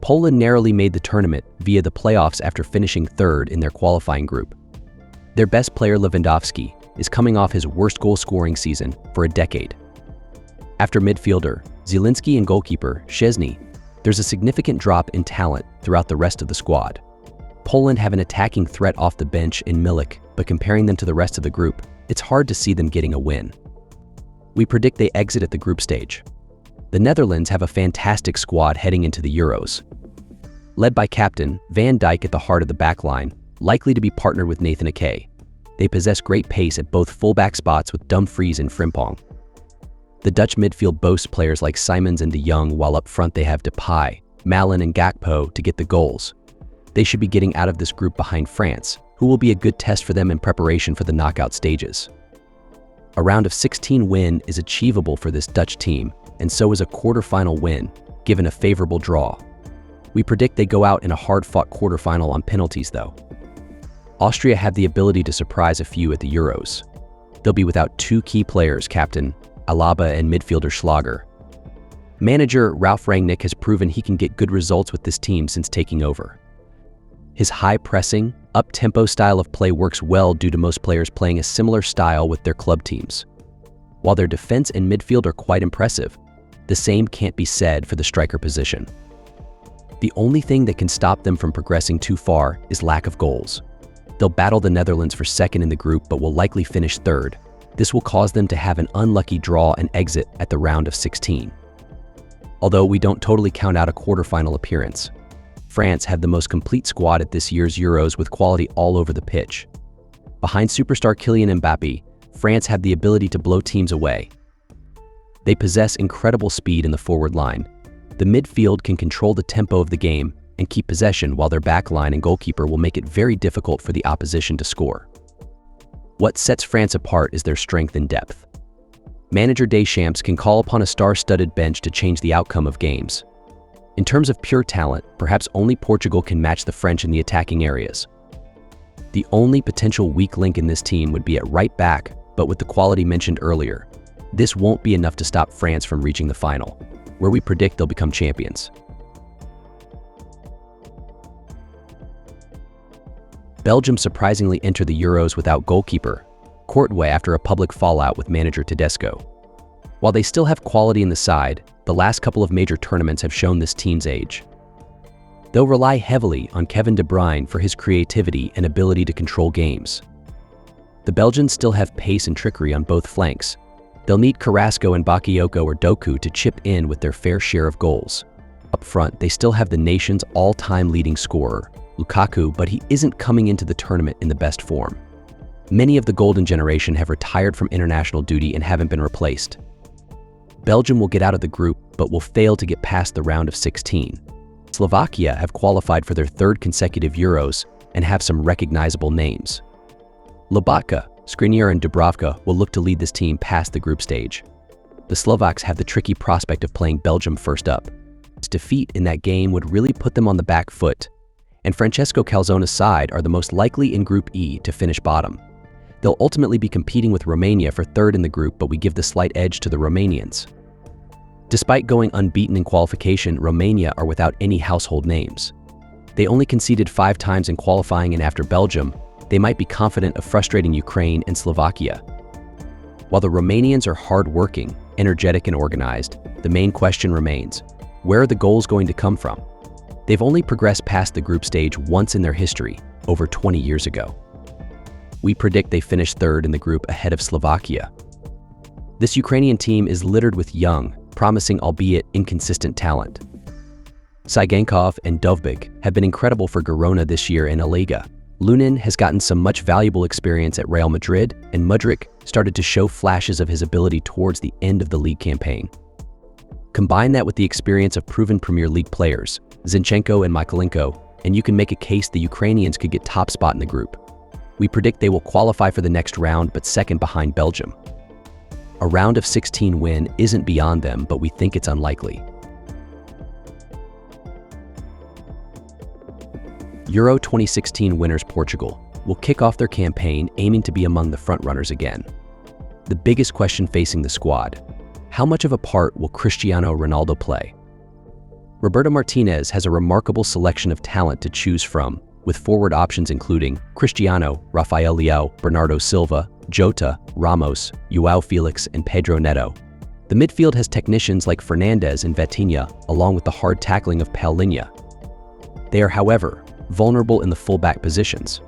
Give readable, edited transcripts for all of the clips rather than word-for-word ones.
Poland narrowly made the tournament via the playoffs after finishing third in their qualifying group. Their best player, Lewandowski, is coming off his worst goal-scoring season for a decade. After midfielder Zielinski and goalkeeper Szczesny, there's a significant drop in talent throughout the rest of the squad. Poland have an attacking threat off the bench in Milik, but comparing them to the rest of the group, it's hard to see them getting a win. We predict they exit at the group stage. The Netherlands have a fantastic squad heading into the Euros. Led by captain Van Dijk at the heart of the backline, likely to be partnered with Nathan Ake. They possess great pace at both fullback spots with Dumfries and Frimpong. The Dutch midfield boasts players like Simons and De Jong, while up front they have Depay, Malen and Gakpo to get the goals. They should be getting out of this group behind France, who will be a good test for them in preparation for the knockout stages. A round of 16 win is achievable for this Dutch team, and so is a quarterfinal win, given a favorable draw. We predict they go out in a hard-fought quarterfinal on penalties, though. Austria have the ability to surprise a few at the Euros. They'll be without two key players, captain Alaba and midfielder Schlager. Manager Ralf Rangnick has proven he can get good results with this team since taking over. His high-pressing, up-tempo style of play works well due to most players playing a similar style with their club teams. While their defense and midfield are quite impressive, the same can't be said for the striker position. The only thing that can stop them from progressing too far is lack of goals. They'll battle the Netherlands for second in the group but will likely finish third. This will cause them to have an unlucky draw and exit at the round of 16. Although we don't totally count out a quarterfinal appearance, France have the most complete squad at this year's Euros with quality all over the pitch. Behind superstar Kylian Mbappé, France have the ability to blow teams away. They possess incredible speed in the forward line. The midfield can control the tempo of the game and keep possession, while their back line and goalkeeper will make it very difficult for the opposition to score. What sets France apart is their strength in depth. Manager Deschamps can call upon a star-studded bench to change the outcome of games. In terms of pure talent, perhaps only Portugal can match the French in the attacking areas. The only potential weak link in this team would be at right back, but with the quality mentioned earlier, this won't be enough to stop France from reaching the final, where we predict they'll become champions. Belgium surprisingly entered the Euros without goalkeeper Courtois after a public fallout with manager Tedesco. While they still have quality in the side, the last couple of major tournaments have shown this team's age. They'll rely heavily on Kevin De Bruyne for his creativity and ability to control games. The Belgians still have pace and trickery on both flanks. They'll need Carrasco and Bakayoko or Doku to chip in with their fair share of goals. Up front, they still have the nation's all-time leading scorer, Lukaku, but he isn't coming into the tournament in the best form. Many of the golden generation have retired from international duty and haven't been replaced. Belgium will get out of the group, but will fail to get past the round of 16. Slovakia have qualified for their third consecutive Euros and have some recognizable names. Lobotka, Skriniar and Dubravka will look to lead this team past the group stage. The Slovaks have the tricky prospect of playing Belgium first up. Its defeat in that game would really put them on the back foot, and Francesco Calzone's side are the most likely in Group E to finish bottom. They'll ultimately be competing with Romania for third in the group, but we give the slight edge to the Romanians. Despite going unbeaten in qualification, Romania are without any household names. They only conceded 5 times in qualifying, and after Belgium, they might be confident of frustrating Ukraine and Slovakia. While the Romanians are hard-working, energetic, and organized, the main question remains: where are the goals going to come from? They've only progressed past the group stage once in their history, over 20 years ago. We predict they finish third in the group ahead of Slovakia. This Ukrainian team is littered with young, promising albeit inconsistent talent. Sigankov and Dovbyk have been incredible for Girona this year in A Liga. Lunin has gotten some much valuable experience at Real Madrid, and Mudryk started to show flashes of his ability towards the end of the league campaign. Combine that with the experience of proven Premier League players, Zinchenko and Mykolenko, and you can make a case the Ukrainians could get top spot in the group. We predict they will qualify for the next round, but second behind Belgium. A round of 16 win isn't beyond them, but we think it's unlikely. Euro 2016 winners Portugal will kick off their campaign aiming to be among the frontrunners again. The biggest question facing the squad: how much of a part will Cristiano Ronaldo play? Roberto Martinez has a remarkable selection of talent to choose from, with forward options including Cristiano, Rafael Leao, Bernardo Silva, Jota, Ramos, João Felix, and Pedro Neto. The midfield has technicians like Fernandes and Vitinha, along with the hard tackling of Paulinho. They are, however, vulnerable in the fullback positions.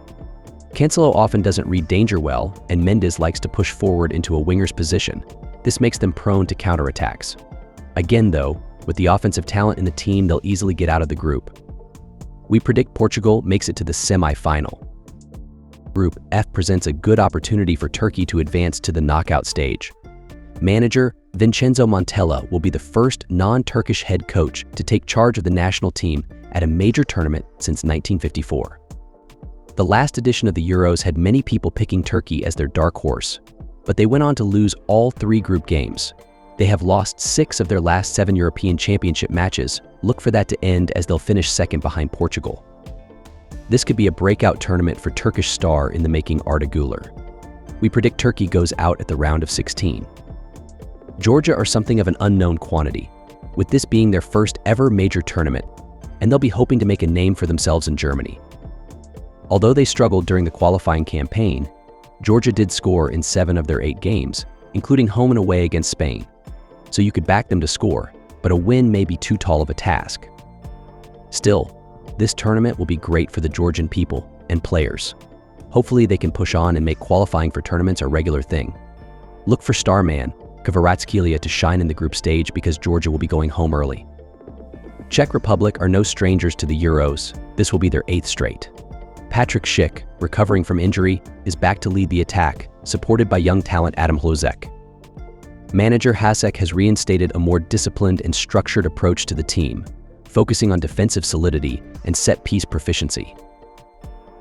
Cancelo often doesn't read danger well, and Mendes likes to push forward into a winger's position. This makes them prone to counterattacks. Again, though, with the offensive talent in the team, they'll easily get out of the group. We predict Portugal makes it to the semi-final. Group F presents a good opportunity for Turkey to advance to the knockout stage. Manager Vincenzo Montella will be the first non-Turkish head coach to take charge of the national team at a major tournament since 1954. The last edition of the Euros had many people picking Turkey as their dark horse, but they went on to lose all 3 group games. They have lost 6 of their last 7 European Championship matches. Look for that to end as they'll finish second behind Portugal. This could be a breakout tournament for Turkish star in the making Arda Güler. We predict Turkey goes out at the round of 16. Georgia are something of an unknown quantity, with this being their first ever major tournament, and they'll be hoping to make a name for themselves in Germany. Although they struggled during the qualifying campaign, Georgia did score in 7 of their 8 games, including home and away against Spain. So you could back them to score, but a win may be too tall of a task. Still, this tournament will be great for the Georgian people and players. Hopefully they can push on and make qualifying for tournaments a regular thing. Look for starman Kvaratskhelia to shine in the group stage because Georgia will be going home early. Czech Republic are no strangers to the Euros. This will be their 8th straight. Patrick Schick, recovering from injury, is back to lead the attack, supported by young talent Adam Hložek. Manager Hasek has reinstated a more disciplined and structured approach to the team, focusing on defensive solidity and set-piece proficiency.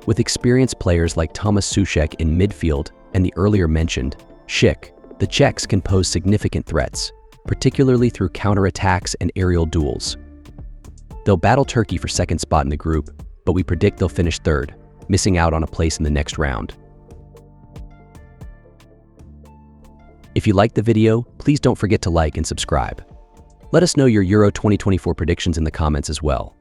With experienced players like Thomas Souček in midfield and the earlier mentioned Schick, the Czechs can pose significant threats, particularly through counterattacks and aerial duels. They'll battle Turkey for second spot in the group, but we predict they'll finish third, missing out on a place in the next round. If you liked the video, please don't forget to like and subscribe. Let us know your Euro 2024 predictions in the comments as well.